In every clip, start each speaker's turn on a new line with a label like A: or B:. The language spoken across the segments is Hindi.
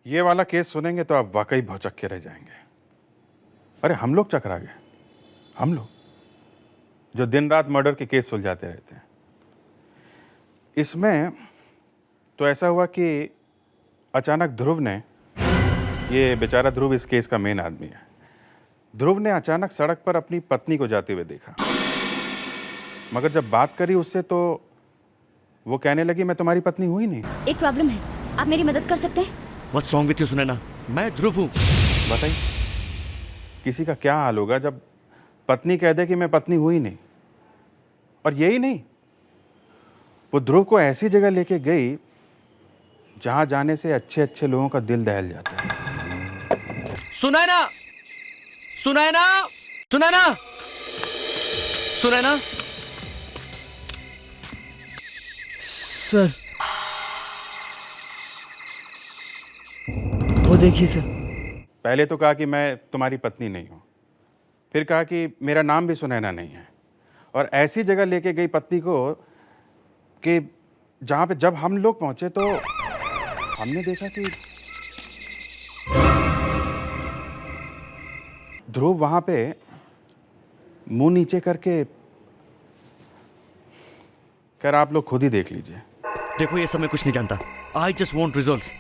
A: ये वाला केस सुनेंगे तो आप वाकई भौचक के रह जाएंगे। अरे हम लोग चकरा गए, हम लोग जो दिन रात मर्डर के केस सुलझाते रहते हैं। इसमें तो ऐसा हुआ कि अचानक ध्रुव ने, ये बेचारा ध्रुव इस केस का मेन आदमी है, ध्रुव ने अचानक सड़क पर अपनी पत्नी को जाते हुए देखा। मगर जब बात करी उससे तो वो कहने लगी मैं तुम्हारी पत्नी हुई नहीं।
B: एक प्रॉब्लम है, आप मेरी मदद कर सकते हैं?
C: What's wrong with you Sunaina? मैं ध्रुव हूँ।
A: बताइए किसी का क्या हाल होगा जब पत्नी कह दे कि मैं पत्नी हुई नहीं। और यही नहीं, वो ध्रुव को ऐसी जगह लेके गई जहां जाने से अच्छे अच्छे लोगों का दिल दहल जाता है।
C: सुनैना, सुनैना, सुनैना, सुनैना।
D: सर, वो देखिए सर।
A: पहले तो कहा कि मैं तुम्हारी पत्नी नहीं हूं, फिर कहा कि मेरा नाम भी सुनैना नहीं है, और ऐसी जगह लेके गई पत्नी को कि जहां पे जब हम लोग पहुंचे तो हमने देखा कि ध्रुव वहां पे मुंह नीचे करके। खैर आप लोग खुद ही देख लीजिए।
C: देखो ये सब मैं कुछ नहीं जानता। I just want results.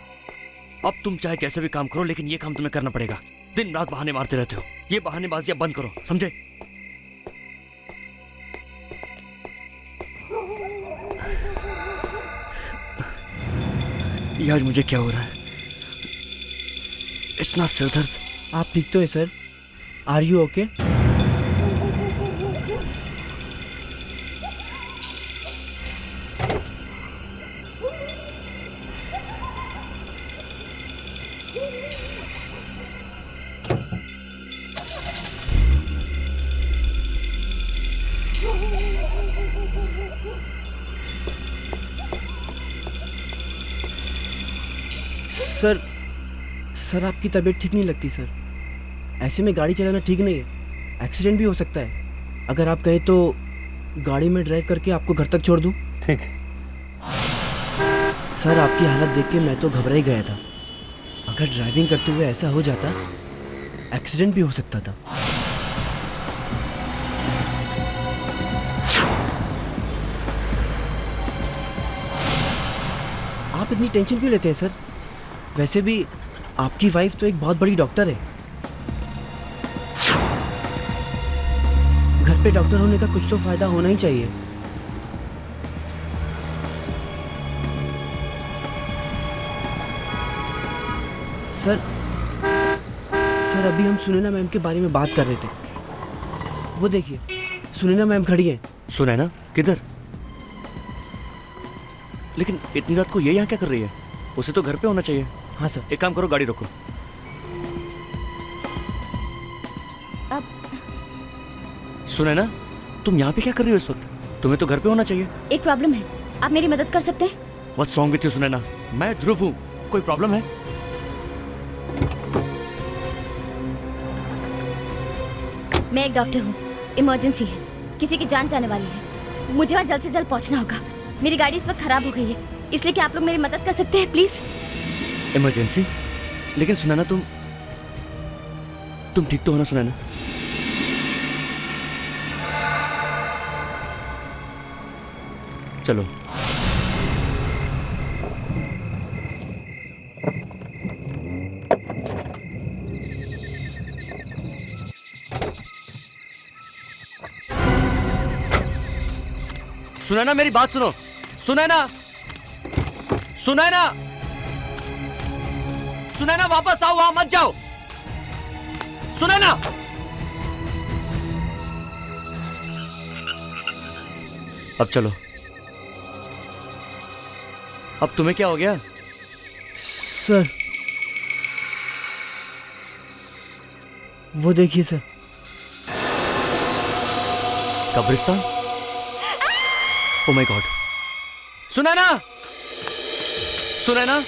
C: अब तुम चाहे जैसे भी काम करो, लेकिन ये काम तुम्हें करना पड़ेगा। दिन रात बहाने मारते रहते हो, ये बहानेबाजी अब बंद करो, समझे? ये आज मुझे क्या हो रहा है? इतना सिरदर्द।
D: आप ठीक तो है sir? Are you okay? Sir आपकी तबीयत ठीक नहीं लगती सर। ऐसे में गाड़ी चलाना ठीक नहीं है, एक्सीडेंट भी हो सकता है। अगर आप कहें तो गाड़ी में ड्राइव करके आपको घर तक छोड़ दूं?
A: ठीक।
D: सर आपकी हालत देख के मैं तो घबरा ही गया था। अगर ड्राइविंग करते हुए ऐसा हो जाता, एक्सीडेंट भी हो सकता था। आप इतनी टेंशन क्यों लेते हैं सर? वैसे भी आपकी वाइफ तो एक बहुत बड़ी डॉक्टर है। घर पे डॉक्टर होने का कुछ तो फायदा होना ही चाहिए। सर अभी हम सुनैना मैम के बारे में बात कर रहे थे। वो देखिए, सुनैना मैम खड़ी हैं।
C: सुनैना किधर? लेकिन इतनी रात को ये यहाँ क्या कर रही है? उसे तो घर पे होना चाहिए।
D: हाँ सर।
C: एक काम करो, गाड़ी रोको।
B: अब
C: सुनैना, तुम यहाँ पे क्या कर रही हो इस वक्त? तुम्हें तो घर पे होना चाहिए।
B: एक प्रॉब्लम है, आप मेरी मदद कर सकते हैं?
C: What's wrong with you Sunaina? मैं ध्रुव हूँ। कोई प्रॉब्लम है?
B: मैं एक डॉक्टर हूँ, इमरजेंसी है, किसी की जान जाने वाली है, मुझे वहाँ जल्द से जल्द पहुँचना होगा। मेरी गाड़ी इस वक्त खराब हो गई है, इसलिए क्या आप लोग मेरी मदद कर सकते हैं प्लीज?
C: इमरजेंसी? लेकिन सुनैना, तुम ठीक तो हो ना सुनैना? चलो। सुनैना, मेरी बात सुनो। सुनैना, सुनैना, सुनैना, वापस आओ, वहां मत जाओ। सुनैना। अब चलो। अब तुम्हें क्या हो गया?
D: सर वो देखिए सर।
C: कब्रिस्तान? Oh my God. Sunaina, Sunaina,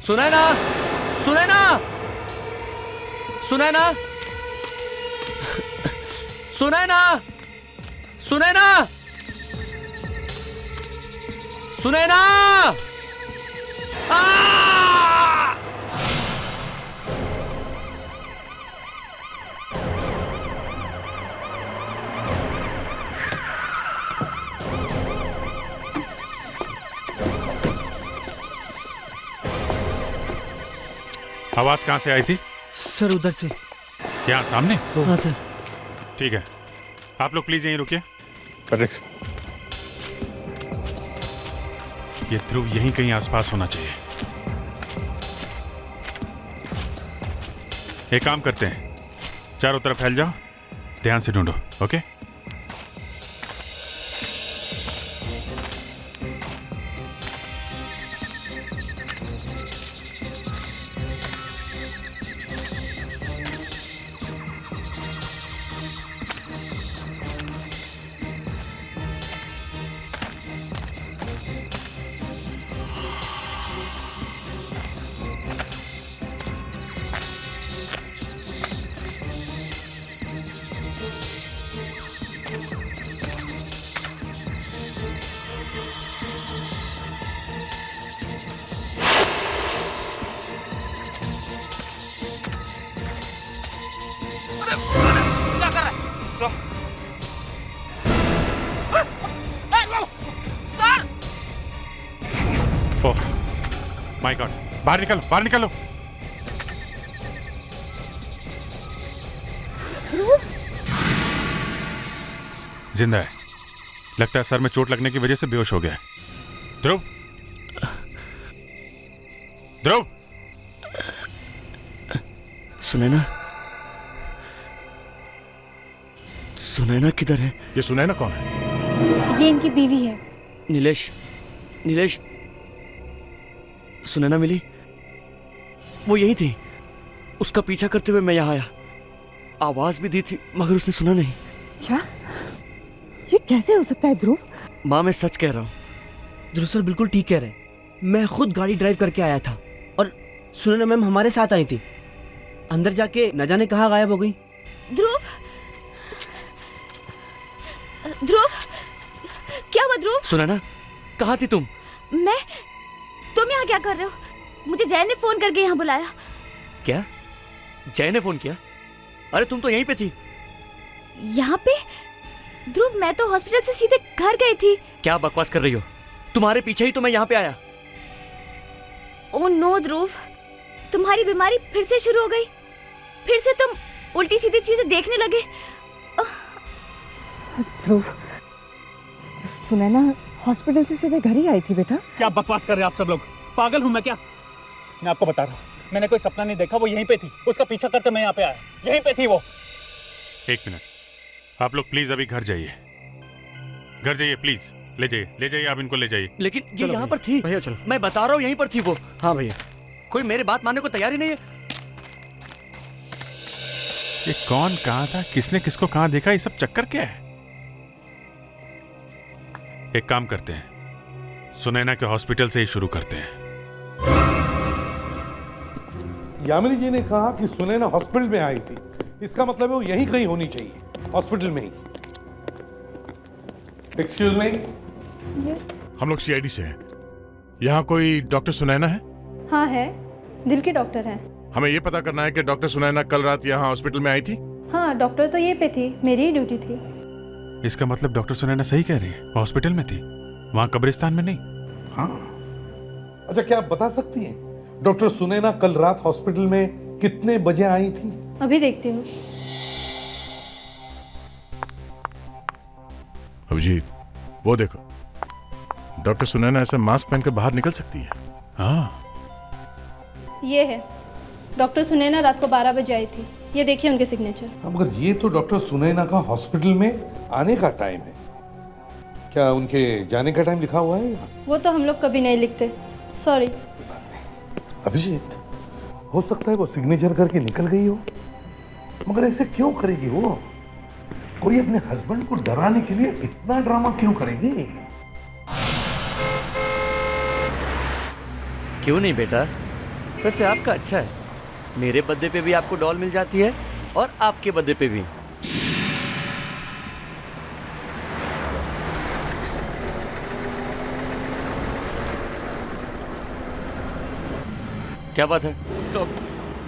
C: Sunaina, Sunaina, Sunaina, Sunaina, Sunaina, Sunaina,
A: आवाज कहाँ से आई थी?
D: सर उधर से।
A: यहाँ सामने?
D: हाँ सर।
A: ठीक है, आप लोग प्लीज यहीं रुकिए। ये ध्रुव यहीं कहीं आसपास होना चाहिए। एक काम करते हैं, चारों तरफ फैल जाओ, ध्यान से ढूंढो। ओके? ओह माय गॉड, बाहर निकलो, बाहर निकलो। जिंदा है, लगता है सर में चोट लगने की वजह से बेहोश हो गया है। ध्रुव, ध्रुव,
C: सुनैना, सुनैना किधर है?
A: ये सुनैना कौन है?
E: ये इनकी बीवी है।
C: नीलेश, नीलेश, सुनैना मिली? वो यही थी। उसका पीछा करते हुए मैं यहाँ आया, आवाज भी दी थी मगर उसने सुना नहीं।
E: क्या? ये कैसे हो सकता है ध्रुव?
C: माँ मैं सच कह रहा हूँ।
D: ध्रुव सर बिल्कुल ठीक कह रहे हैं। मैं खुद गाड़ी ड्राइव करके आया था और सुनैना मैम हमारे साथ आई थी। अंदर जाके न जाने कहाँ गायब हो गई।
B: ध्रुव, ध्रुव, क्या हुआ ध्रुव?
C: सुनैना, कहाँ थी तुम?
B: तुम यहाँ क्या कर रहे हो? मुझे जय ने फोन करके यहाँ बुलाया।
C: क्या? जय ने फोन किया? अरे तुम तो यहीं पे थी।
B: यहाँ पे? ध्रुव मैं तो हॉस्पिटल से सीधे घर गई थी।
C: क्या बकवास कर रही हो? तुम्हारे पीछे ही तो मैं यहाँ पे आया।
B: ओह नो ध्रुव, तुम्हारी बीमारी फिर से शुरू हो गई। फिर से तुम उल्टी सीधी चीजें देखने लगे।
E: ध्रुव, सुनैना हॉस्पिटल से सीधे घर ही आई थी बेटा।
F: क्या बकवास कर रहे हैं आप सब लोग? पागल हूं मैं क्या? मैं आपको बता रहा हूं, मैंने कोई सपना नहीं देखा। वो यहीं पे थी, उसका पीछा करके मैं यहाँ पे आया। यहीं पे थी वो।
A: एक मिनट, आप लोग प्लीज अभी घर जाइए, घर जाइए प्लीज। ले जाइए, ले जाइए, आप इनको ले जाइए।
C: लेकिन ये यहाँ पर थी
D: भैया चलो।
C: मैं बता रहा हूँ यहीं पर थी वो।
D: हाँ भैया।
C: कोई मेरी बात मानने को तैयार ही नहीं है।
A: ये कौन कहाँ था, किसने किसको कहाँ देखा, ये सब चक्कर क्या है? एक काम करते हैं, सुनैना के हॉस्पिटल से ही शुरू करते हैं।
G: यामिनी जी ने कहा कि सुनैना हॉस्पिटल में आई थी, इसका मतलब है वो यहीं कहीं होनी चाहिए, हॉस्पिटल में ही। एक्सक्यूज मी,
H: हम लोग सीआईडी से हैं। यहाँ कोई डॉक्टर सुनैना है?
I: हाँ है, दिल के डॉक्टर हैं।
H: हमें ये पता करना है कि डॉक्टर सुनैना कल रात यहाँ हॉस्पिटल में आई थी।
I: हाँ डॉक्टर तो ये पे थी, मेरी ही ड्यूटी थी।
A: इसका मतलब डॉक्टर सुनैना सही कह रही है, हॉस्पिटल में थी, वहां कब्रिस्तान में नहीं।
G: हाँ। अच्छा, क्या आप बता सकती हैं डॉक्टर सुनैना कल रात हॉस्पिटल में कितने बजे आई थी?
I: अभी देखती हूँ।
H: अभिजीत, वो देखो, डॉक्टर सुनैना ऐसे मास्क पहनकर बाहर निकल सकती है।
A: हाँ,
I: ये है, डॉक्टर सुनैना रात को 12 बजे आई थी। ये देखिए उनके सिग्नेचर।
G: मगर ये तो डॉक्टर सुनैना का हॉस्पिटल में आने का टाइम है, क्या उनके जाने का टाइम लिखा हुआ है?
I: वो तो हम लोग कभी नहीं लिखते, सॉरी।
G: अभिजीत, हो सकता है वो सिग्नेचर करके निकल गई हो, मगर ऐसे क्यों करेगी वो? कोई अपने हस्बैंड को डराने के लिए इतना ड्रामा क्यों करेगी?
C: क्यों नहीं बेटा, वैसे आपका अच्छा है। मेरे बर्थडे पे भी आपको डॉल मिल जाती है और आपके बर्थडे पे भी। क्या बात है?
J: साहब,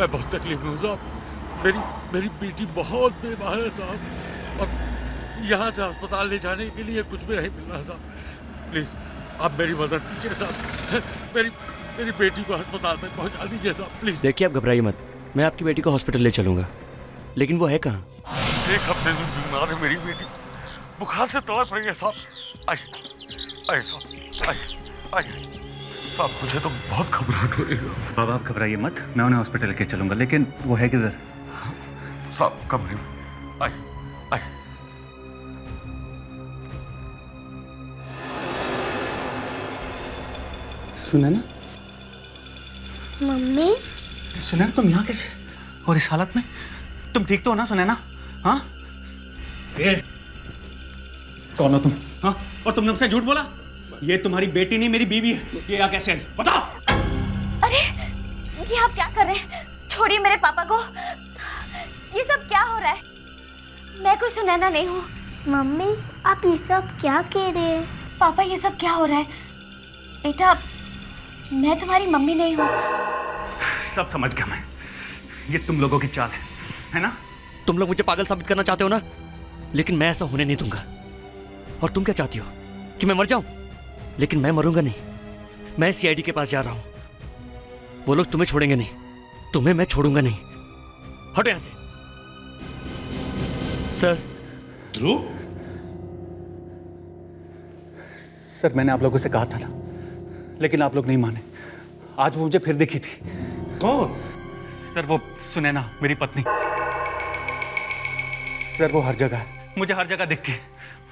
J: मैं बहुत तकलीफ में हूँ साहब। मेरी बेटी बहुत बीमार है साहब, और यहाँ से अस्पताल ले जाने के लिए कुछ भी नहीं मिल रहा साहब। प्लीज आप मेरी मदद कीजिए साहब। मेरी बेटी को अस्पताल तक पहुंचा दीजिए साहब, प्लीज।
C: देखिए, आप घबराइए मत, मैं आपकी बेटी को हॉस्पिटल ले चलूंगा, लेकिन वो है कहाँ?
J: 1 हफ्ते से बीमार है मेरी बेटी, बुखार से तड़प रही है साहब। आइए साहब, आइए साहब, मुझे तो बहुत घबराहट हो रही है।
F: बाबा आप घबराइए मत, मैं उन्हें हॉस्पिटल लेके चलूंगा, लेकिन वो है किधर?
J: साहब कमरे में, आइए।
F: सुनैना,
K: मम्मी,
F: सुनैना तुम यहाँ कैसे और इस हालत में? तुम ठीक तो हो ना सुनैना? हाँ? कौन हो तुम? हाँ? और तुमने मुझसे झूठ बोला? ये तुम्हारी बेटी नहीं मेरी बीवी है। ये यहाँ कैसे आई? बताओ।
B: अरे ये आप क्या कर रहे हैं? छोड़िए मेरे पापा को। ये सब क्या हो रहा है? मैं कोई सुनैना नहीं हूँ।
K: मम्मी आप ये सब क्या कह रहे हैं?
B: पापा ये सब क्या हो रहा है? बेटा मैं तुम्हारी मम्मी नहीं हूँ।
F: सब समझ गया मैं, ये तुम लोगों की चाल है ना?
C: तुम लोग मुझे पागल साबित करना चाहते हो ना, लेकिन मैं ऐसा होने नहीं दूंगा। और तुम क्या चाहती हो कि मैं मर जाऊं? लेकिन मैं मरूंगा नहीं, मैं सीआईडी के पास जा रहा हूं। वो लोग तुम्हें छोड़ेंगे नहीं, तुम्हें मैं छोड़ूंगा नहीं। हटो यहां से। सर।
G: ध्रुव,
F: सर मैंने आप लोगों से कहा था ना, लेकिन आप लोग नहीं माने। आज वो मुझे फिर दिखी थी।
G: कौन?
F: सर वो सुनैना, मेरी पत्नी। सर वो हर जगह है, मुझे हर जगह दिखती है।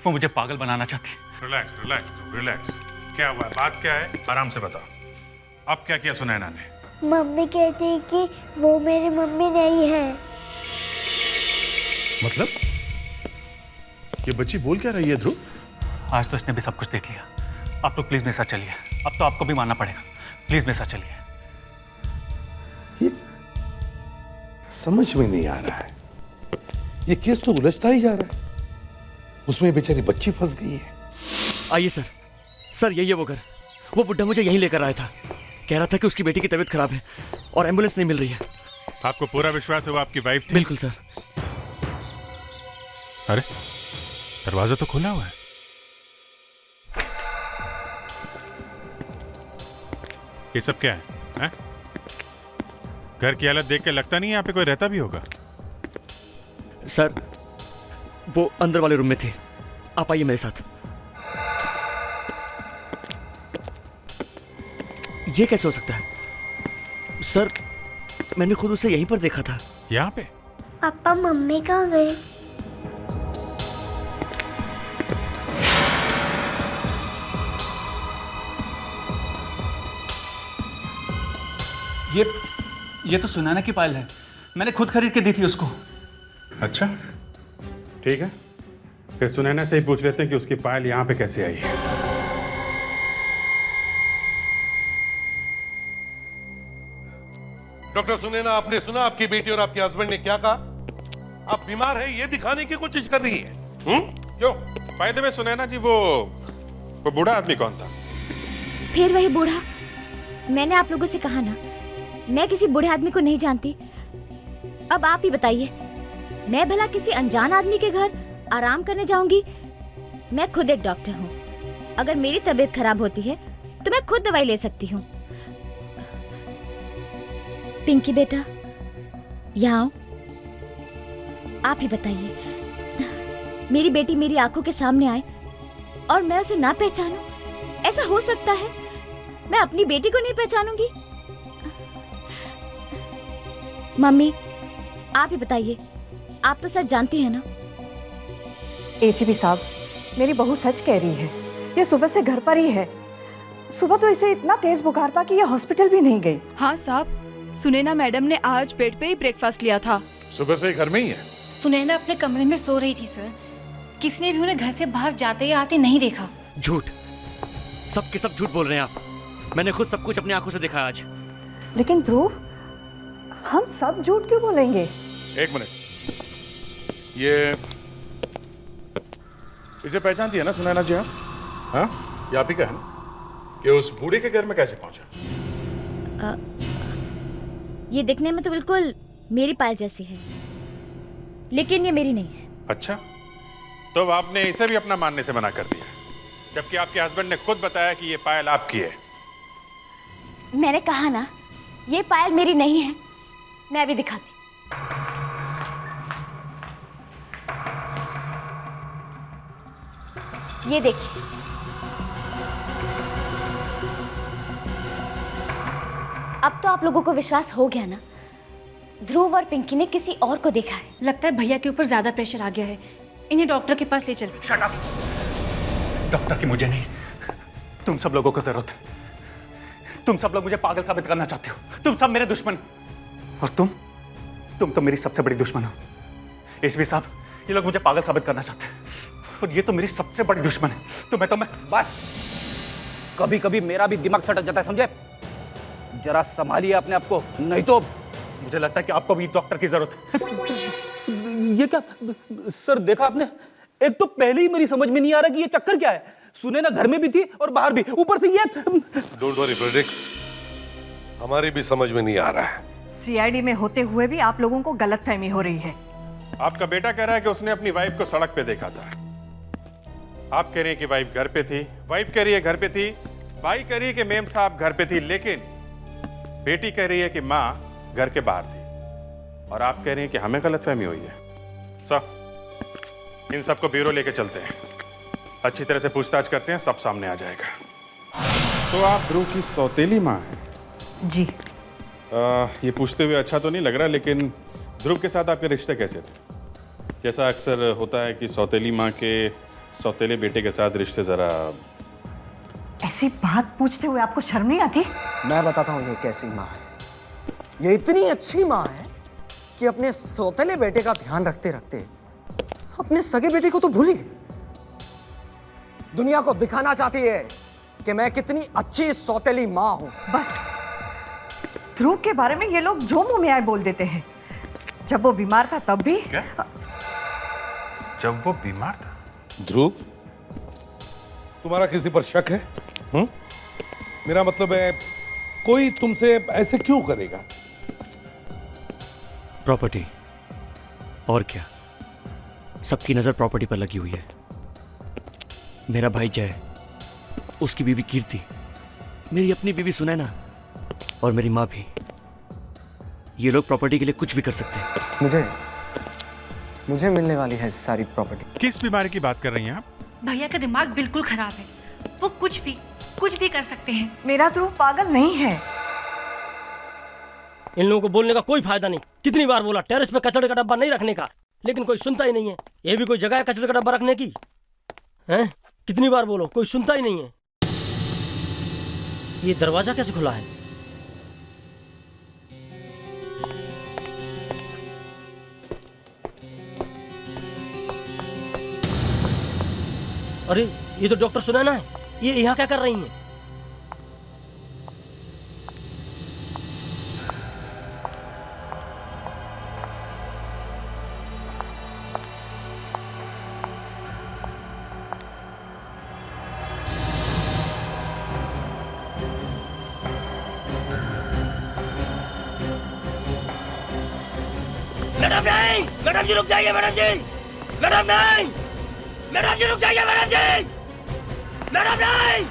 F: वो मुझे पागल बनाना चाहती है।
H: Relax relax relax. क्या हुआ, बात क्या है, आराम से बताओ। अब क्या किया सुनैना ने?
K: मम्मी कहती है कि वो मेरी मम्मी नहीं है।
H: मतलब ये बच्ची बोल क्या रही है ध्रुव?
F: आज तो इसने भी सब कुछ देख लिया। आप लोग प्लीज मेरे साथ चलिए। अब तो आपको भी मानना पड़ेगा। प्लीज मेरे साथ चलिए।
G: समझ में नहीं आ रहा है, ये केस तो उलझता ही जा रहा है। उसमें बेचारी बच्ची फंस गई है।
C: आइए सर। सर यही है वो घर। वो बुड्ढा मुझे यहीं लेकर आया था, कह रहा था कि उसकी बेटी की तबीयत खराब है और एम्बुलेंस नहीं मिल रही है।
H: आपको पूरा विश्वास है वो आपकी वाइफ थी?
C: बिल्कुल सर।
H: अरे दरवाजा तो खुला हुआ है। ये सब क्या है? घर की हालत देख के लगता नहीं है यहाँ पे कोई रहता भी होगा।
C: सर वो अंदर वाले रूम में थे, आप आइए मेरे साथ। ये कैसे हो सकता है? सर मैंने खुद उसे यहीं पर देखा था।
H: यहाँ पे?
K: पापा मम्मी कहाँ गए?
F: ये तो सुनैना की पायल है, मैंने खुद खरीद के दी थी उसको।
A: अच्छा ठीक है, फिर सुनैना से ही पूछ लेते हैं कि उसकी पायल यहाँ पे कैसे आई है।
G: डॉक्टर सुनैना, आपने सुना आपकी बेटी और आपके हस्बैंड ने क्या कहा? आप बीमार है ये दिखाने की कोशिश कर रही है।
H: क्यों? फायदे में सुनैना जी वो बूढ़ा आदमी कौन था?
B: फिर वही बूढ़ा। मैंने आप लोगों से कहा ना, मैं किसी बूढ़े आदमी को नहीं जानती। अब आप ही बताइए, मैं भला किसी अनजान आदमी के घर आराम करने जाऊंगी? मैं खुद एक डॉक्टर हूँ। अगर मेरी तबीयत खराब होती है तो मैं खुद दवाई ले सकती हूँ। पिंकी बेटा यहाँ आओ। आप ही बताइए, मेरी बेटी मेरी आंखों के सामने आए और मैं उसे ना पहचानूं? ऐसा हो सकता है? मैं अपनी बेटी को नहीं पहचानूंगी? मम्मी आप ही बताइए, आप तो सच जानती हैं ना?
E: एसीपी साहब, मेरी बहू सच कह रही है। ये सुबह से घर पर ही है। सुबह तो इसे इतना तेज बुखार था कि ये हॉस्पिटल भी नहीं गई।
L: हाँ साहब, सुनैना मैडम ने आज बेड पे ही ब्रेकफास्ट लिया था।
H: सुबह से ही घर में ही है?
M: सुनैना अपने कमरे में सो रही थी सर। किसी ने भी उन्हें घर से बाहर जाते या आते नहीं देखा।
C: झूठ, सब के सब झूठ बोल रहे हैं आप। मैंने खुद सब कुछ अपनी आंखों से देखा आज।
E: लेकिन ध्रुव, हम सब झूठ क्यों बोलेंगे?
H: एक मिनट, ये इसे पहचानती है ना सुनैना जी? हाँ, ये आप ही का है ना? कि उस बूढ़े के घर में कैसे पहुंचा?
B: ये दिखने में तो बिल्कुल मेरी पायल जैसी है, लेकिन ये मेरी नहीं है।
A: अच्छा, तो अब आपने इसे भी अपना मानने से मना कर दिया, जबकि आपके हस्बैंड ने खुद बताया कि ये पायल आपकी है।
B: मैंने कहा ना, ये पायल मेरी नहीं है। मैं अभी दिखाती। ये देखिए। अब तो आप लोगों को विश्वास हो गया ना, ध्रुव और पिंकी ने किसी और को देखा है।
M: लगता है भैया के ऊपर ज्यादा प्रेशर आ गया है, इन्हें डॉक्टर के पास ले चल।
F: Shut up. डॉक्टर की मुझे नहीं, तुम सब लोगों को जरूरत है। तुम सब लोग मुझे पागल साबित करना चाहते हो। तुम सब मेरे दुश्मन, और तुम तो मेरी सबसे बड़ी दुश्मन हो। एसपी साहब, ये लोग मुझे पागल साबित करना चाहते हैं, और ये तो मेरी सबसे बड़ी दुश्मन है। तो मैं
N: बस, कभी कभी मेरा भी दिमाग सटक जाता है, समझे? जरा संभालिए अपने आप को, नहीं तो
F: मुझे लगता है कि आपको भी डॉक्टर की जरूरत है।
N: ये क्या सर, देखा आपने? एक तो पहले ही मेरी समझ में नहीं आ रहा कि ये चक्कर क्या है। सुनैना घर में भी थी और बाहर भी, ऊपर से ये।
G: डोंट वरी प्रेडिक्स, हमारी भी समझ में नहीं आ रहा है।
E: सीआईडी में होते हुए भी आप लोगों को गलतफहमी हो रही है।
A: आपका बेटा कह रहा है कि उसने अपनी वाइफ को सड़क पे देखा था। आप कह रही हैं कि वाइफ घर पे थी, वाइफ कह रही है घर पे थी, भाई कह रही है कि मेम साहब घर पे थी, लेकिन बेटी कह रही है कि माँ घर के बाहर थी, और आप कह रही हैं कि हमें गलतफहमी हुई है। सर, इन सबको ब्यूरो लेके चलते हैं, अच्छी तरह से पूछताछ करते हैं, सब सामने आ जाएगा। तो आप ध्रुव की सौतेली माँ हैं?
E: जी।
A: ये पूछते हुए अच्छा तो नहीं लग रहा, लेकिन ध्रुव के साथ आपके रिश्ते कैसे थे? जैसा अक्सर होता है कि सौतेली माँ के सौतेले बेटे के साथ रिश्ते जरा।
E: ऐसी बात पूछते हुए आपको शर्म नहीं आती?
O: मैं बताता हूँ ये कैसी माँ है। ये इतनी अच्छी माँ है कि अपने सौतेले बेटे का ध्यान रखते रखते अपने सगे बेटे को तो भूल ही गई। दुनिया को दिखाना चाहती है कि मैं कितनी अच्छी सौतेली माँ हूं।
E: बस, ध्रुव के बारे में ये लोग जो मुंह में आए बोल देते हैं। जब वो बीमार था तब भी।
A: क्या? जब वो बीमार था?
G: ध्रुव, तुम्हारा किसी पर शक है? मेरा मतलब है, कोई तुमसे ऐसे क्यों करेगा?
C: प्रॉपर्टी, और क्या? सबकी नजर प्रॉपर्टी पर लगी हुई है। मेरा भाई जय, उसकी बीवी कीर्ति, मेरी अपनी बीवी सुनैना, और मेरी माँ भी। ये लोग प्रॉपर्टी के लिए कुछ भी कर सकते हैं।
O: मुझे मिलने वाली है सारी प्रॉपर्टी।
A: किस बीमारी की बात कर रही हैं आप?
M: भैया का दिमाग बिल्कुल खराब है, वो कुछ भी कर सकते हैं।
E: मेरा ध्रुव पागल नहीं है।
P: इन लोगों को बोलने का कोई फायदा नहीं। कितनी बार बोला टेरेस पे कचड़े का डब्बा नहीं रखने का, लेकिन कोई सुनता ही नहीं है। ये भी कोई जगह है कचड़े का डब्बा रखने की? हैं? कितनी बार बोलो, कोई सुनता ही नहीं है। ये दरवाजा कैसे खुला है? अरे ये तो डॉक्टर सुनैना है। ये यहाँ क्या कर रही हैं? मैडम नहीं, मैडम जी रुक जाइए, मैडम जी, मैडम नहीं, मैडम जी रुक जाइए, मैडम जी, मैडम नहीं।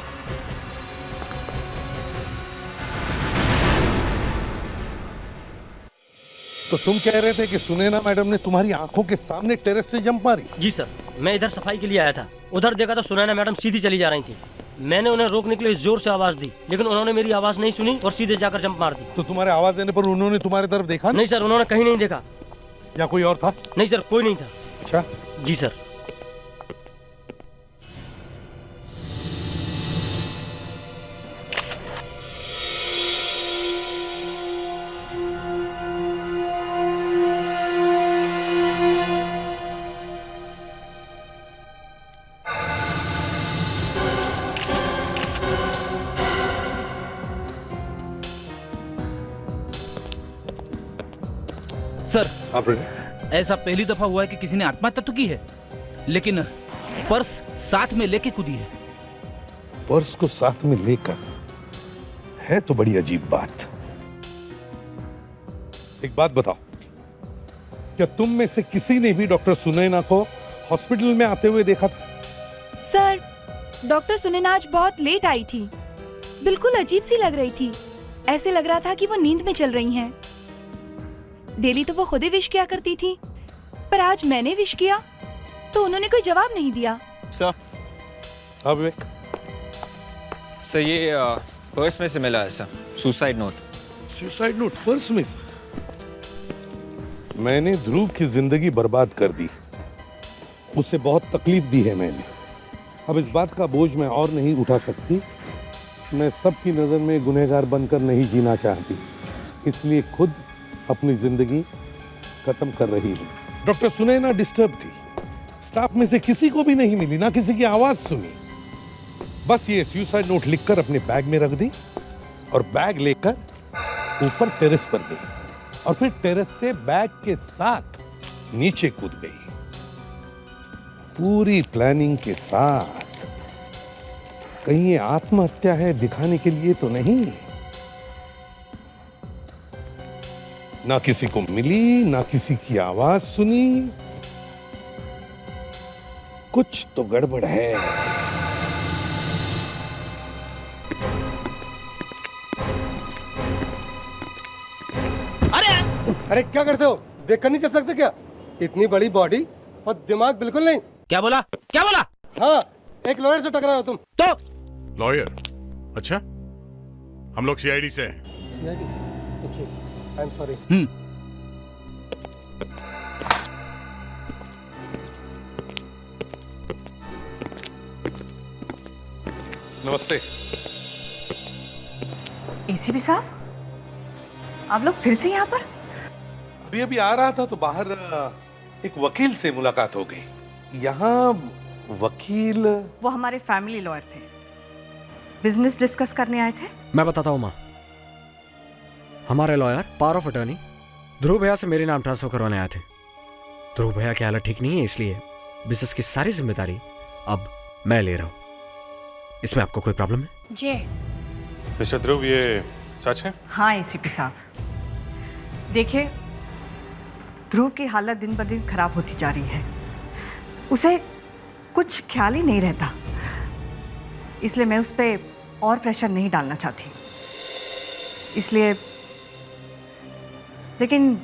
G: तो तुम कह रहे थे कि सुनैना मैडम ने तुम्हारी आंखों के सामने टेरेस से जंप मारी?
P: जी सर, मैं इधर सफाई के लिए आया था। उधर देखा तो सुनैना मैडम सीधी चली जा रही थी। मैंने उन्हें रोकने के लिए जोर से आवाज दी, लेकिन उन्होंने मेरी आवाज नहीं सुनी और सीधे जाकर जंप मार दी।
G: तो तुम्हारे आवाज देने पर उन्होंने तुम्हारी तरफ देखा?
P: नहीं सर, उन्होंने कहीं नहीं देखा।
G: या कोई और था?
P: नहीं सर, कोई नहीं था।
G: अच्छा
P: जी सर।
Q: सर, ऐसा पहली दफा हुआ है कि किसी ने आत्महत्या तो की है, लेकिन पर्स साथ में लेके कूदी है।
G: पर्स को साथ में लेकर? है तो बड़ी अजीब बात। एक बात बताओ, क्या तुम में से किसी ने भी डॉक्टर सुनैना को हॉस्पिटल में आते हुए देखा था?
L: सर, डॉक्टर सुनैना आज बहुत लेट आई थी। बिल्कुल अजीब सी लग रही थी। ऐसे लग रहा था कि वो नींद में चल रही हैं। डेली तो वो खुद ही विश किया करती थी, पर आज मैंने विश किया तो उन्होंने कोई जवाब नहीं दिया।
R: सर,
H: हाँ विवेक।
R: सर ये पर्स में से मिला है sir, suicide note.
G: Suicide note purse में से? मैंने ध्रुव की जिंदगी बर्बाद कर दी, उसे बहुत तकलीफ दी है मैंने। अब इस बात का बोझ मैं और नहीं उठा सकती। मैं सबकी नजर में गुनहगार बनकर नहीं जीना चाहती, इसलिए खुद अपनी जिंदगी खत्म कर रही हूँ। डॉक्टर सुनैना डिस्टर्ब थी, स्टाफ में से किसी को भी नहीं मिली, ना किसी की आवाज सुनी। बस ये सुसाइड नोट लिखकर अपने बैग में रख दी और बैग लेकर ऊपर टेरेस पर गई और फिर टेरेस से बैग के साथ नीचे कूद गई, पूरी प्लानिंग के साथ। कहीं ये आत्महत्या है दिखाने के लिए तो नहीं। ना किसी को मिली, ना किसी की आवाज सुनी। कुछ तो गड़बड़ है।
S: अरे क्या करते हो? देखकर नहीं चल सकते क्या? इतनी बड़ी बॉडी और दिमाग बिल्कुल नहीं।
Q: क्या बोला? क्या बोला?
S: हाँ, एक लॉयर से टकराए हो तुम तो।
H: लॉयर? अच्छा, हम लोग सीआईडी से हैं।
S: CID? Okay, I am sorry.
G: नमस्ते।
E: एसीपी साहब, आप लोग फिर से यहाँ पर?
G: अभी अभी आ रहा था तो बाहर एक वकील से मुलाकात हो गई। यहाँ वकील?
E: वो हमारे फैमिली लॉयर थे, बिजनेस डिस्कस करने आए थे।
T: मैं बताता हूँ माँ। हमारे लॉयर पावर ऑफ अटर्नी ध्रुव भैया से मेरे नाम ट्रांसफर करवाने आए थे। ध्रुव भैया की हालत ठीक नहीं है, इसलिए बिजनेस की सारी जिम्मेदारी अब मैं ले रहा हूँ। इसमें आपको कोई प्रॉब्लम है?
M: जय
A: मिस्टर ध्रुव, ये सच है?
E: हाँ एसीपी साहब, देखिए ध्रुव की हालत दिन ब दिन खराब होती जा रही है। उसे कुछ ख्याल ही नहीं रहता, इसलिए मैं उस पर और प्रेशर नहीं डालना चाहती। इसलिए, लेकिन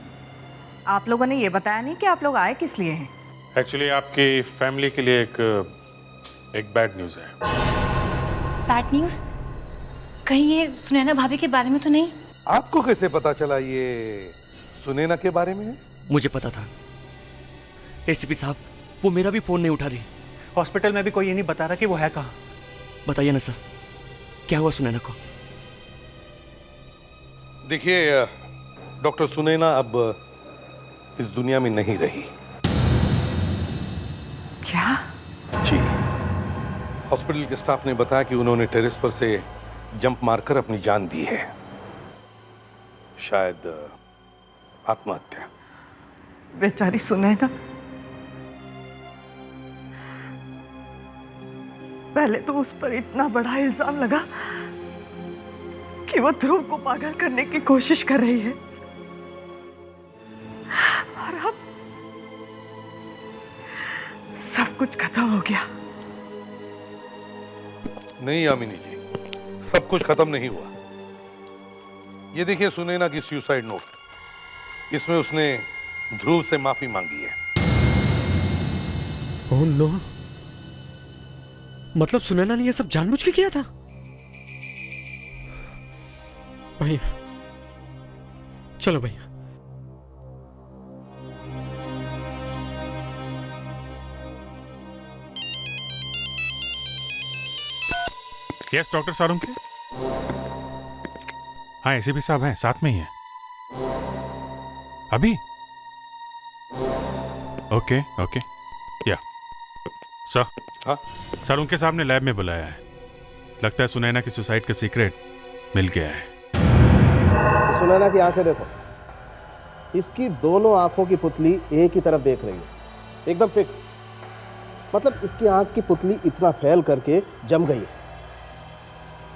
E: आप लोगों ने ये बताया नहीं कि आप लोग आए किस लिए हैं।
A: एक्चुअली आपकी फैमिली के लिए एक बैड न्यूज़ है।
M: Bad news? कहीं ये सुनैना भाभी के बारे में तो नहीं?
G: आपको कैसे पता चला ये सुनैना के बारे में है?
C: मुझे पता था। एसीपी साहब, वो मेरा भी फोन नहीं उठा रही।
F: हॉस्पिटल में भी कोई ये नहीं बता रहा कि वो है कहाँ।
C: बताइए ना सर, क्या हुआ सुनैना को?
G: देखिए डॉक्टर सुनैना अब इस दुनिया में नहीं रही।
E: क्या?
G: जी, हॉस्पिटल के स्टाफ ने बताया कि उन्होंने टेरेस पर से जंप मारकर अपनी जान दी है। शायद आत्महत्या।
E: बेचारी सुनैना, पहले तो उस पर इतना बड़ा इल्जाम लगा कि वो ध्रुव को पागल करने की कोशिश कर रही है, और अब सब कुछ खत्म हो गया।
G: नहीं यामिनी जी, सब कुछ खत्म नहीं हुआ। ये देखिए सुनैना की सुसाइड नोट, इसमें उसने ध्रुव से माफी मांगी है।
T: ओह नो, मतलब सुनैना ने ये सब जानबूझ के किया था? भैया चलो भैया।
A: Yes doctor Sarunke. हाँ एसीपी साहब हैं, साथ में ही हैं अभी। Okay okay yeah sir.
G: हाँ
A: सारुंके साहब ने लैब में बुलाया है। लगता है सुनैना की सुसाइड का सीक्रेट मिल गया है।
U: सुनैना की आंखें देखो, इसकी दोनों आंखों की पुतली एक ही तरफ देख रही है, एकदम फिक्स। मतलब इसकी आंख की पुतली इतना फैल करके जम गई है।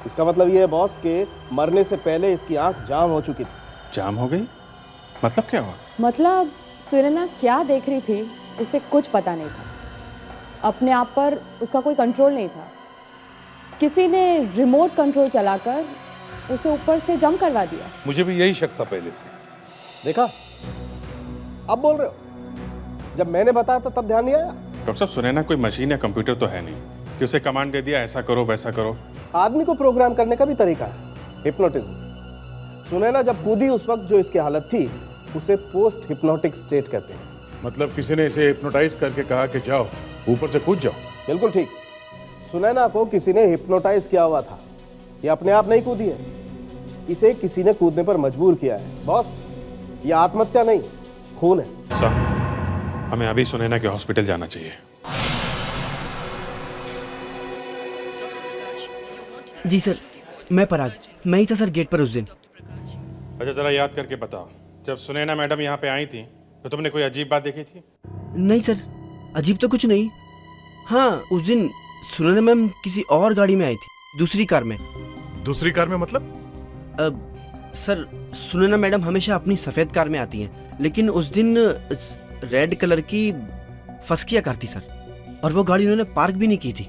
U: इसका मतलब ये है बॉस के मरने से पहले इसकी आंख जाम हो चुकी थी।
A: जाम हो गई? मतलब क्या हुआ?
V: मतलब सुनैना क्या देख रही थी उसे कुछ पता नहीं था। अपने आप पर उसका कोई कंट्रोल नहीं था। किसी ने रिमोट कंट्रोल चलाकर उसे ऊपर से जंप करवा दिया।
G: मुझे भी यही शक था पहले से।
U: देखा, अब बोल रहे हो? जब मैंने बताया था तब ध्यान नहीं आया?
A: डॉक्टर साहब, सुनैना कोई मशीन या कंप्यूटर तो है नहीं कि उसे कमांड दे दिया ऐसा करो वैसा करो।
U: आदमी को प्रोग्राम करने का भी तरीका है, हिप्नोटिज्म। सुनैना जब कूदी उस वक्त जो इसकी हालत थी उसे पोस्ट हिप्नोटिक स्टेट कहते हैं।
H: मतलब किसी ने इसे हिप्नोटाइज करके कहा कि जाओ ऊपर से कूद जाओ।
U: बिल्कुल ठीक। सुनैना को किसी ने हिप्नोटाइज किया हुआ था, ये अपने आप नहीं कूदी है, इसे किसी ने कूदने पर मजबूर किया है। बॉस, ये आत्महत्या नहीं, खून है।
A: सर, हमें अभी सुनैना के हॉस्पिटल जाना चाहिए।
D: जी सर, मैं पराग, मैं ही था सर गेट पर उस दिन।
A: अच्छा, जरा याद करके बताओ, जब सुनैना मैडम यहाँ पे आई थी तो तुमने कोई अजीब बात देखी थी?
D: नहीं सर, अजीब तो कुछ नहीं। हाँ, उस दिन सुनैना मैम किसी और गाड़ी में आई थी, दूसरी कार में।
H: दूसरी कार में मतलब?
D: सर, सुनैना मैडम हमेशा अपनी सफ़ेद कार में आती हैं, लेकिन उस दिन रेड कलर की फस्किया कार थी सर, और वो गाड़ी उन्होंने पार्क भी नहीं की थी।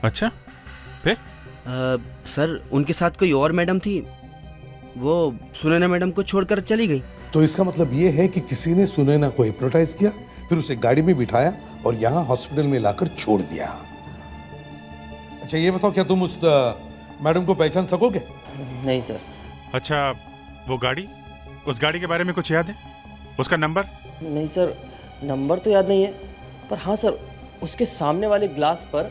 A: अच्छा, फिर?
D: सर, उनके साथ कोई और मैडम थी, वो सुनैना मैडम को छोड़कर चली गई।
G: तो इसका मतलब ये है कि किसी ने सुनैना को हिप्नोटाइज किया, फिर उसे गाड़ी में बिठाया और यहाँ हॉस्पिटल में लाकर छोड़ दिया। अच्छा, ये बताओ, क्या तुम उस मैडम को पहचान सकोगे?
D: नहीं सर।
A: अच्छा, वो गाड़ी, उस गाड़ी के बारे में कुछ याद है? उसका नंबर?
D: नहीं सर, नंबर तो याद नहीं है, पर हाँ सर, उसके सामने वाले ग्लास पर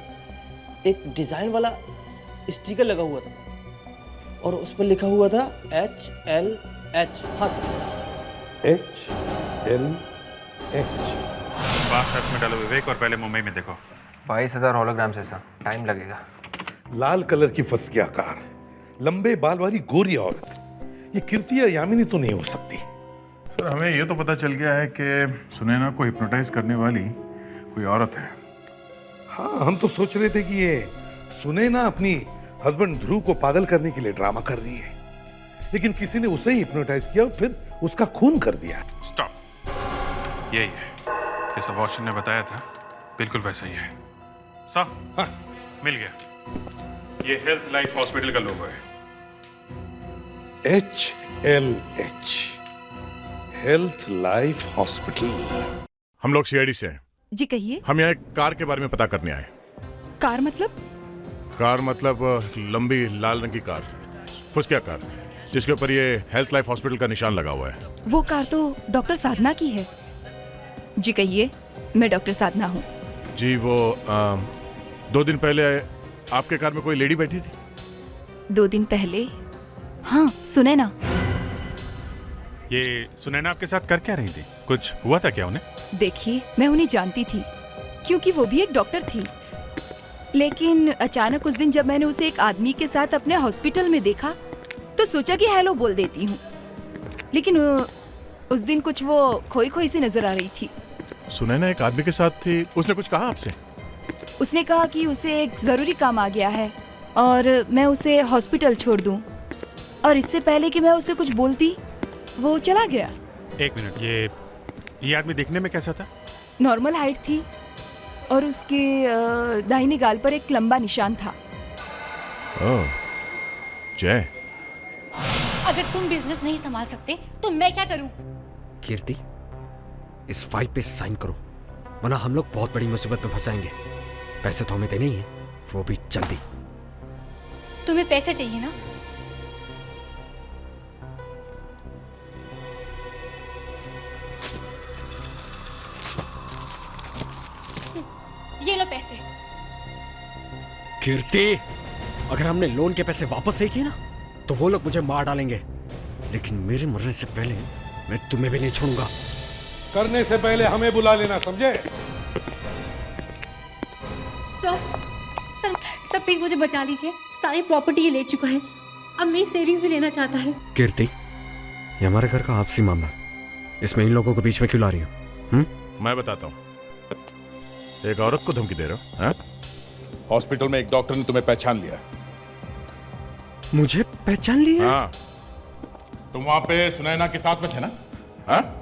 D: एक डिज़ाइन वाला स्टिकर लगा हुआ था सर, और उस पर लिखा हुआ था HLH। हाँ सर,
G: HLH।
A: बात में डालो विवेक, और पहले मुंबई में देखो।
R: 22,000 होलोग्राम से सर, टाइम लगेगा।
G: लाल कलर की फस्किया कार, लंबे बाल वाली गोरी औरत, ये कीर्ति या यामिनी तो नहीं हो सकती।
H: सर, हमें ये तो पता चल गया है कि सुनैना को हिप्नोटाइज करने वाली कोई औरत है।
G: हाँ, हम तो सोच रहे थे कि ये सुनैना अपनी हस्बैंड ध्रुव को पागल करने के लिए ड्रामा कर रही है, लेकिन किसी ने उसे ही हिप्नोटाइज किया और फिर उसका खून कर दिया।
A: स्टॉप, यही है जैसा वॉशन ने बताया था, बिल्कुल वैसा ही है। साहब, हाँ, मिल गया। ये हेल्थ लाइफ हॉस्पिटल का लोगो है।
G: HLH, health life hospital.
H: हम लोग सीआईडी से हैं।
L: जी कहिए।
H: हम यहाँ एक कार के बारे में पता करने आए।
L: कार मतलब?
H: कार मतलब लंबी लाल रंग की कार, फुसकिया कार, जिसके ऊपर ये हेल्थ लाइफ हॉस्पिटल का निशान लगा हुआ है।
L: वो कार तो डॉक्टर साधना की है। जी कहिए, मैं डॉक्टर साधना हूँ।
H: जी, वो 2 दिन पहले आपके कार में कोई लेडी बैठी थी?
L: 2 दिन पहले? हाँ, सुनैना।
A: ये सुनैना आपके साथ कर क्या रही थी? कुछ हुआ था क्या उन्हें?
L: देखिए, मैं उन्हें जानती थी क्योंकि वो भी एक डॉक्टर थी, लेकिन अचानक उस दिन जब मैंने उसे एक आदमी के साथ अपने हॉस्पिटल में देखा तो सोचा कि हेलो बोल देती हूँ, लेकिन उस दिन कुछ वो खोई खोई सी नजर आ रही थी।
H: सुनैना एक आदमी के साथ थी, उसने कुछ कहा आपसे?
L: उसने कहा कि उसे एक जरूरी काम आ गया है और मैं उसे हॉस्पिटल छोड़ दूं, और इससे पहले कि मैं उसे कुछ बोलती वो चला गया।
A: एक मिनट, ये आदमी दिखने में कैसा था?
L: नॉर्मल हाइट थी और उसके दाहिने गाल पर एक लंबा निशान था।
H: ओह, जय।
M: अगर तुम बिजनेस नहीं संभाल सकते तो मैं क्या करूं?
T: कीर्ति, इस फाइल पे साइन करो, वरना हम लोग बहुत बड़ी मुसीबत में फंसाएंगे। पैसे तो हमें देने ही हैं, वो भी जल्दी।
M: तुम्हें पैसे चाहिए ना? ये लो पैसे।
T: कीर्ति, अगर हमने लोन के पैसे वापस नहीं किए ना तो वो लोग मुझे मार डालेंगे, लेकिन मेरे मरने से पहले मैं तुम्हें भी नहीं छोड़ूंगा।
G: करने से पहले हमें बुला लेना, समझे?
I: सर प्लीज मुझे बचा लीजिए। सारी प्रॉपर्टी ये ले चुका है, अब मेरी सेविंग्स भी लेना चाहता है।
T: कीर्ति, ये हमारे घर का आपसी मामला है, इसमें इन लोगों को बीच में क्यों ला रही हो?
H: मैं बताता हूँ। एक औरत को धमकी दे रहे हो, हाँ?
U: हॉस्पिटल में एक डॉक्टर ने तुम्हें पहचान लिया।
T: मुझे पहचान लिया?
H: हाँ, तुम वहां पे सुनैना के साथ में थे ना? हाँ?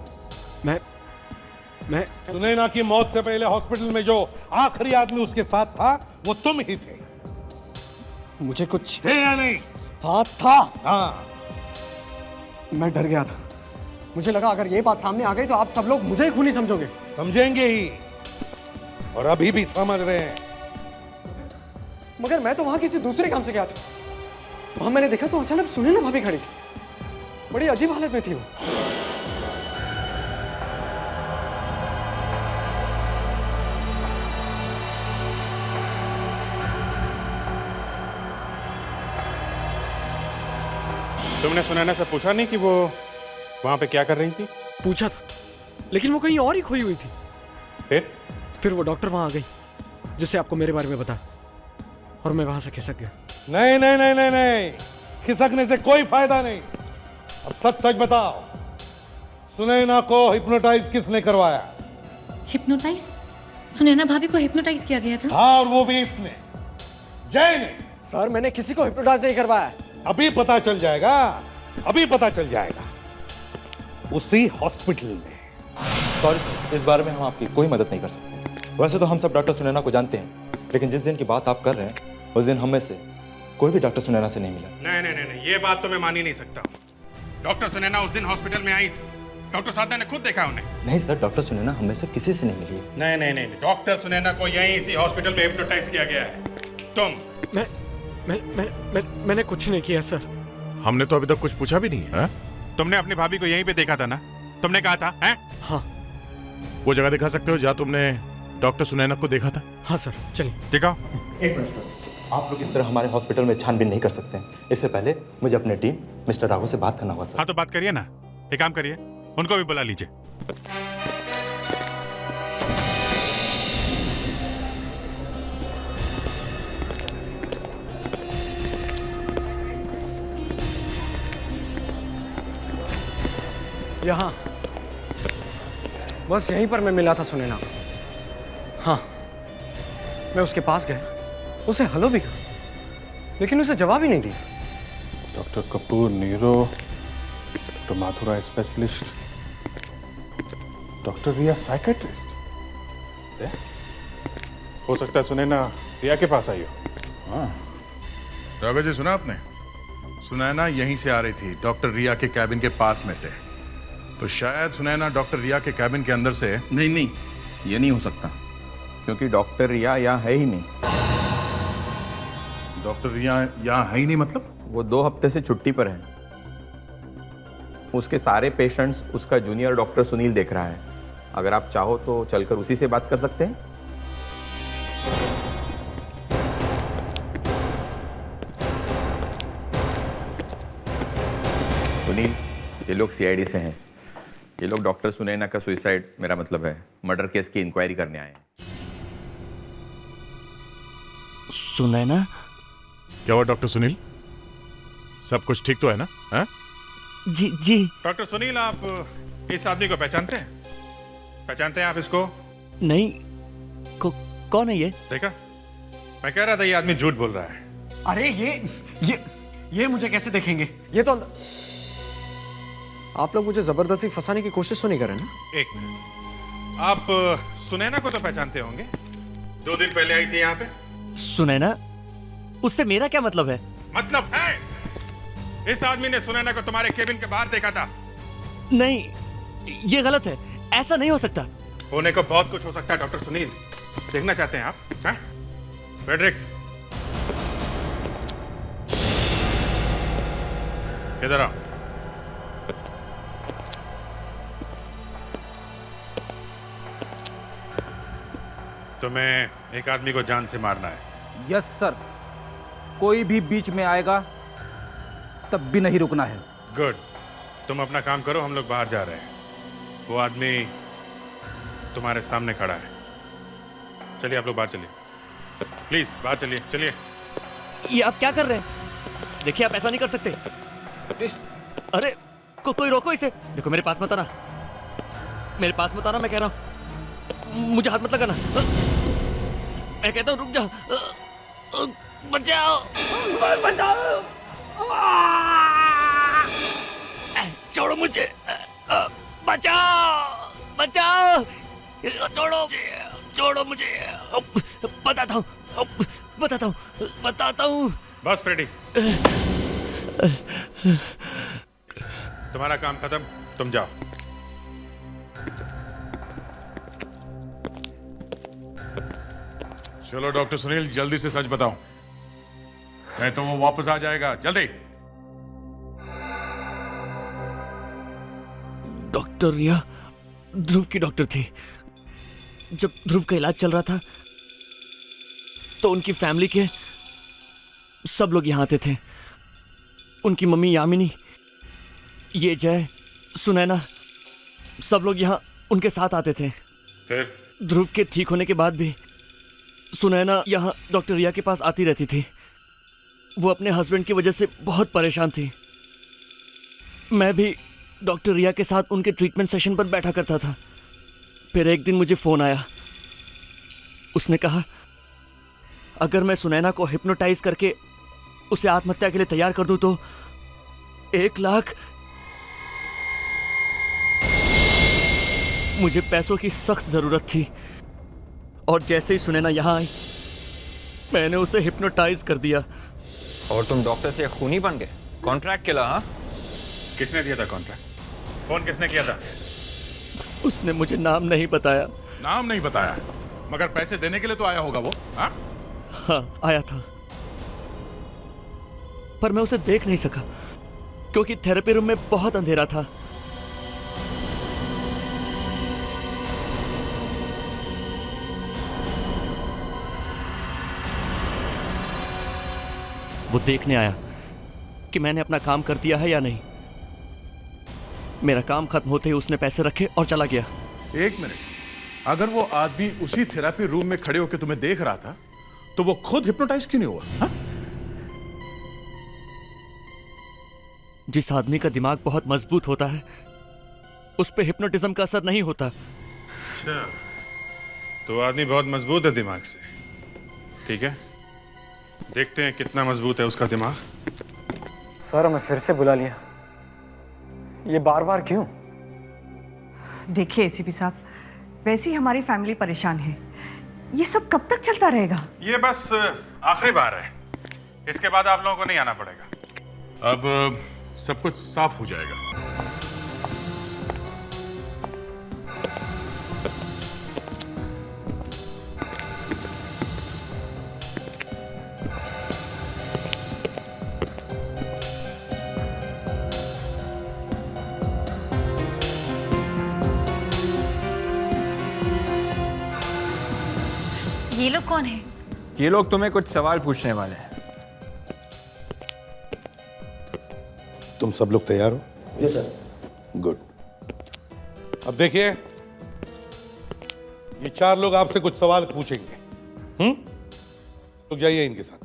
T: मैं
G: सुनैना की मौत से पहले हॉस्पिटल में जो आखिरी आदमी उसके साथ था वो तुम ही थे।
U: मुझे कुछ
G: है या नहीं?
J: हाथ था। हाँ, मैं डर गया था। मुझे लगा अगर ये बात सामने आ गई तो आप सब लोग मुझे ही खूनी समझोगे।
G: समझेंगे ही, और अभी भी समझ रहे हैं।
J: मगर मैं तो वहां किसी दूसरे काम से गया था। वहां मैंने देखा तो अचानक सुनैना भाभी खड़ी थी। बड़ी अजीब हालत में थी वो।
A: तुमने सुनैना से पूछा नहीं कि वो वहां पे क्या कर रही थी?
T: पूछा था, लेकिन वो कहीं और ही खोई हुई थी।
A: फिर
T: वो डॉक्टर वहां आ गई, जिससे आपको मेरे बारे में बता, और मैं वहां से खिसक गया।
G: नहीं नहीं नहीं नहीं नहीं, खिसकने से कोई फायदा नहीं। अब सच सच बताओ, सुनैना को हिप्नोटाइज किसने करवाया?
M: हिप्नोटाइज? सुनैना भाभी को हिप्नोटाइज किया गया था?
G: हाँ, और वो भी इसने, जय ने।
J: सर, मैंने किसी को हिप्नोटाइज नहीं करवाया।
G: अभी पता चल जाएगा, अभी पता चल जाएगा, उसी हॉस्पिटल में।
K: सॉरी सर, इस बारे में हम आपकी कोई मदद नहीं कर सकते। वैसे तो हम सब डॉक्टर सुनैना को जानते हैं, लेकिन जिस दिन की बात आप कर रहे हैं उस दिन हम में से कोई भी डॉक्टर सुनैना से नहीं मिला।
A: नहीं नहीं नहीं, ये बात तो मैं मान ही नहीं सकता। डॉक्टर सुनैना उस दिन हॉस्पिटल में आई थी। डॉक्टर साधना ने खुद देखा उन्हें।
K: नहीं सर, डॉक्टर सुनैना हम में से किसी से नहीं मिली है।
A: नहीं नहीं नहीं, डॉक्टर सुनैना को यहीं इसी हॉस्पिटल में हिप्नोटाइज किया गया है। तुम?
T: मैंने कुछ नहीं किया सर।
H: हमने तो अभी तक कुछ पूछा भी नहीं है।
A: तुमने अपनी भाभी को यहीं पे देखा था ना? तुमने कहा था, हैं?
T: हाँ।
H: वो जगह दिखा सकते हो जहाँ तुमने डॉक्टर सुनैना को देखा था?
T: हाँ सर, चलिए
A: दिखाओ।
K: एक मिनट सर, आप लोग इस तरह हमारे हॉस्पिटल में छानबीन नहीं कर सकते हैं। इससे पहले मुझे अपनी टीम मिस्टर राघव से बात करना होगा सर।
A: हाँ तो बात करिए ना, एक काम करिए, उनको भी बुला लीजिए।
J: यहाँ बस यहीं पर मैं मिला था सुनैना को। हाँ, मैं उसके पास गया, उसे हेलो भी कहा, लेकिन उसे जवाब ही नहीं दिया।
A: Doctor Kapoor neuro, doctor Mathura specialist, doctor Riya psychiatrist. हो सकता है सुनैना रिया के पास आई हो।
H: हाँ, राघव जी, सुना आपने? सुनैना यहीं से आ रही थी, डॉक्टर रिया के कैबिन के पास में से। तो शायद सुनैना डॉक्टर रिया के कैबिन के अंदर से।
W: नहीं, ये नहीं हो सकता, क्योंकि डॉक्टर रिया यहाँ है ही नहीं।
H: डॉक्टर रिया यहाँ है ही नहीं मतलब?
W: वो 2 हफ्ते से छुट्टी पर है। उसके सारे पेशेंट्स उसका जूनियर डॉक्टर सुनील देख रहा है। अगर आप चाहो तो चलकर उसी से बात कर सकते हैं। सुनील, ये लोग सीआईडी से हैं। ये लोग डॉक्टर सुनैना का सुसाइड, मेरा मतलब है मर्डर केस की इंक्वायरी करने आए हैं।
C: सुनैना?
H: क्या हुआ डॉक्टर सुनील? सब कुछ ठीक तो है ना? है?
C: जी।
A: डॉक्टर सुनील, आप इस आदमी को पहचानते हैं? पहचानते हैं आप इसको?
C: नहीं। कौन है ये?
A: देखा, मैं कह रहा था ये आदमी झूठ बोल रहा है।
J: अरे ये मुझे कैसे देखेंगे? ये तो आप लोग मुझे जबरदस्ती फंसाने की कोशिश तो नहीं कर रहे ना?
A: एक मिनट, आप सुनैना को तो पहचानते होंगे, 2 दिन पहले आई थी यहाँ पे।
C: सुनैना? उससे मेरा क्या मतलब है?
A: मतलब है, इस आदमी ने सुनैना को तुम्हारे केबिन के बाहर देखा था।
C: नहीं, ये गलत है, ऐसा नहीं हो सकता।
A: होने को बहुत कुछ हो सकता है डॉक्टर सुनील। देखना चाहते हैं आप? हाँ? फ्रेडरिक्स, इधर आओ। तुम्हें एक आदमी को जान से मारना है।
Q: यस सर, कोई भी बीच में आएगा तब भी नहीं रुकना है।
A: गुड, तुम अपना काम करो, हम लोग बाहर जा रहे हैं। वो आदमी तुम्हारे सामने खड़ा है। चलिए आप लोग बाहर चलिए, प्लीज बाहर चलिए। चलिए।
C: ये आप क्या कर रहे हैं? देखिए, आप ऐसा नहीं कर सकते। अरे कोई रोको इसे। देखो, मेरे पास मत आना, मेरे पास मत आना, मैं कह रहा हूँ। मुझे हाथ मत लगाना, मैं कहता हूँ रुक जाओ। बचाओ, बचाओ, छोड़ो मुझे, बचाओ, बचाओ, छोड़ो मुझे, बताता हूँ, बताता हूँ।
A: बस फ्रेडी, तुम्हारा काम खत्म, तुम जाओ।
H: चलो डॉक्टर सुनील, जल्दी से सच बताओ, नहीं तो वो वापस आ जाएगा। जल्दी।
C: डॉक्टर रिया ध्रुव की डॉक्टर थी। जब ध्रुव का इलाज चल रहा था तो उनकी फैमिली के सब लोग यहाँ आते थे। उनकी मम्मी यामिनी, ये जय, सुनैना, सब लोग यहाँ उनके साथ आते थे।
A: फिर
C: ध्रुव के ठीक होने के बाद भी सुनैना यहाँ डॉक्टर रिया के पास आती रहती थी। वो अपने हस्बैंड की वजह से बहुत परेशान थी। मैं भी डॉक्टर रिया के साथ उनके ट्रीटमेंट सेशन पर बैठा करता था। फिर एक दिन मुझे फ़ोन आया। उसने कहा अगर मैं सुनैना को हिप्नोटाइज करके उसे आत्महत्या के लिए तैयार कर दूं तो 1 लाख। मुझे पैसों की सख्त ज़रूरत थी और जैसे ही सुनैना यहाँ आई मैंने उसे हिप्नोटाइज कर दिया।
R: और तुम डॉक्टर से खूनी बन गए? कॉन्ट्रैक्ट केला? हाँ,
A: किसने दिया था कॉन्ट्रैक्ट? फोन किसने किया था?
C: उसने मुझे नाम नहीं बताया।
H: नाम नहीं बताया, मगर पैसे देने के लिए तो आया होगा वो। हाँ,
C: हाँ आया था, पर मैं उसे देख नहीं सका क्योंकि थेरेपी रूम में बहुत अंधेरा था। वो देखने आया कि मैंने अपना काम कर दिया है या नहीं। मेरा काम खत्म होते ही उसने पैसे रखे और चला गया।
H: एक मिनट, अगर वो आदमी उसी थेरेपी रूम में खड़े होकर तुम्हें देख रहा था तो वो खुद हिप्नोटाइज क्यों नहीं हुआ? हाँ?
C: जिस आदमी का दिमाग बहुत मजबूत होता है उस पे हिप्नोटिज्म का असर नहीं होता।
A: अच्छा, तो आदमी बहुत मजबूत है दिमाग से। ठीक है, देखते हैं कितना मजबूत है उसका दिमाग।
J: सर हमें फिर से बुला लिया, ये बार बार क्यों?
E: देखिए एसीपी साहब, वैसे ही हमारी फैमिली परेशान है। ये सब कब तक चलता रहेगा?
A: ये बस आखिरी बार है, इसके बाद आप लोगों को नहीं आना पड़ेगा।
H: अब सब कुछ साफ हो जाएगा।
M: ये लोग कौन है?
R: ये लोग तुम्हें कुछ सवाल पूछने वाले हैं।
G: तुम सब लोग तैयार हो?
U: Yes sir.
G: गुड। अब देखिए, ये 4 लोग आपसे कुछ सवाल पूछेंगे। तो जाइए इनके साथ।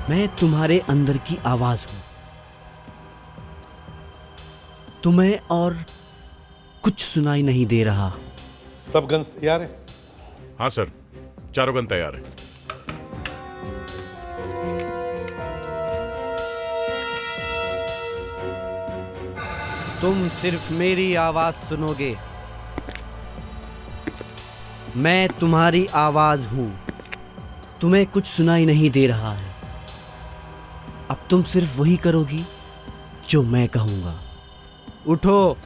B: मैं तुम्हारे अंदर की आवाज हूं। तुम्हें और कुछ सुनाई नहीं दे रहा।
G: सब गन्स तैयार है?
H: हाँ सर, चारों गन तैयार है।
B: तुम सिर्फ मेरी आवाज सुनोगे। मैं तुम्हारी आवाज हूं। तुम्हें कुछ सुनाई नहीं दे रहा है। अब तुम सिर्फ वही करोगी जो मैं कहूंगा। उठो,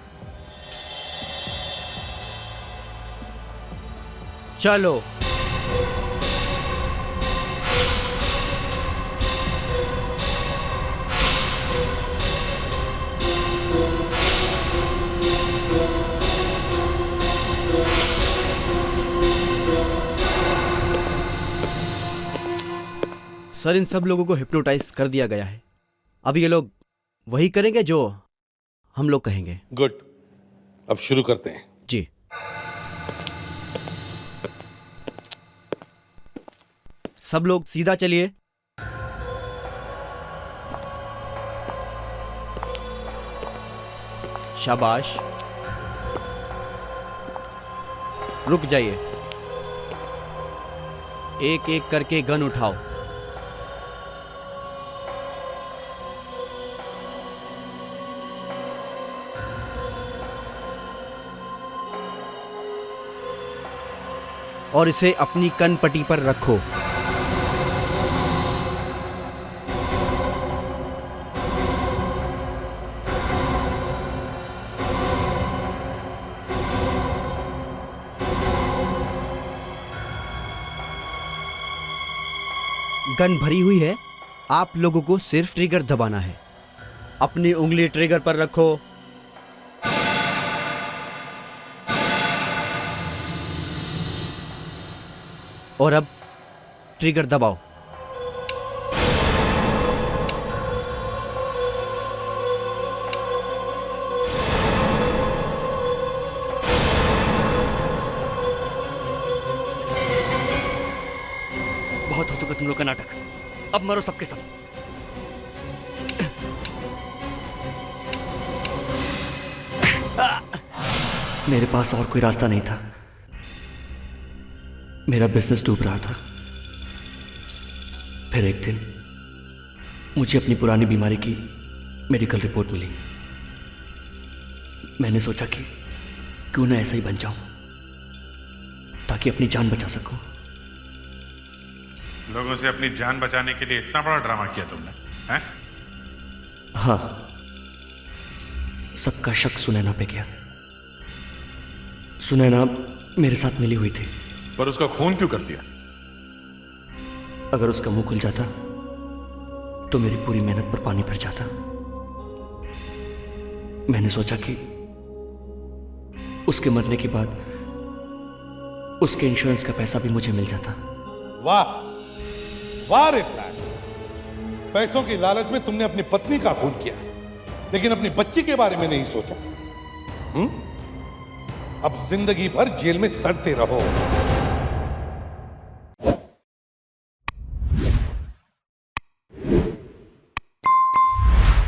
B: चलो। सर, इन सब लोगों को हिप्नोटाइज कर दिया गया है। अब ये लोग वही करेंगे जो हम लोग कहेंगे।
G: गुड, अब शुरू करते हैं।
B: जी। सब लोग सीधा चलिए। शाबाश। रुक जाइए। एक एक करके गन उठाओ। और इसे अपनी कनपट्टी पर रखो। गन भरी हुई है, आप लोगों को सिर्फ ट्रिगर दबाना है। अपनी उंगली ट्रिगर पर रखो। और अब ट्रिगर दबाओ।
C: बहुत हो चुका तुम लोग का नाटक, अब मरो सबके सब। मेरे पास और कोई रास्ता नहीं था। मेरा बिजनेस डूब रहा था। फिर एक दिन मुझे अपनी पुरानी बीमारी की मेडिकल रिपोर्ट मिली। मैंने सोचा कि क्यों ना ऐसा ही बन जाऊं ताकि अपनी जान बचा सकूं।
H: लोगों से अपनी जान बचाने के लिए इतना बड़ा ड्रामा किया तुमने, हैं?
C: हाँ, सबका शक सुनैना पे गया। सुनैना मेरे साथ मिली हुई थी।
H: पर उसका खून क्यों कर दिया?
C: अगर उसका मुंह खुल जाता तो मेरी पूरी मेहनत पर पानी फिर जाता। मैंने सोचा कि उसके मरने के बाद उसके इंश्योरेंस का पैसा भी मुझे मिल जाता।
G: वाह वाह रे प्लान। पैसों की लालच में तुमने अपनी पत्नी का खून किया, लेकिन अपनी बच्ची के बारे में नहीं सोचा। अब जिंदगी भर जेल में सड़ते रहो।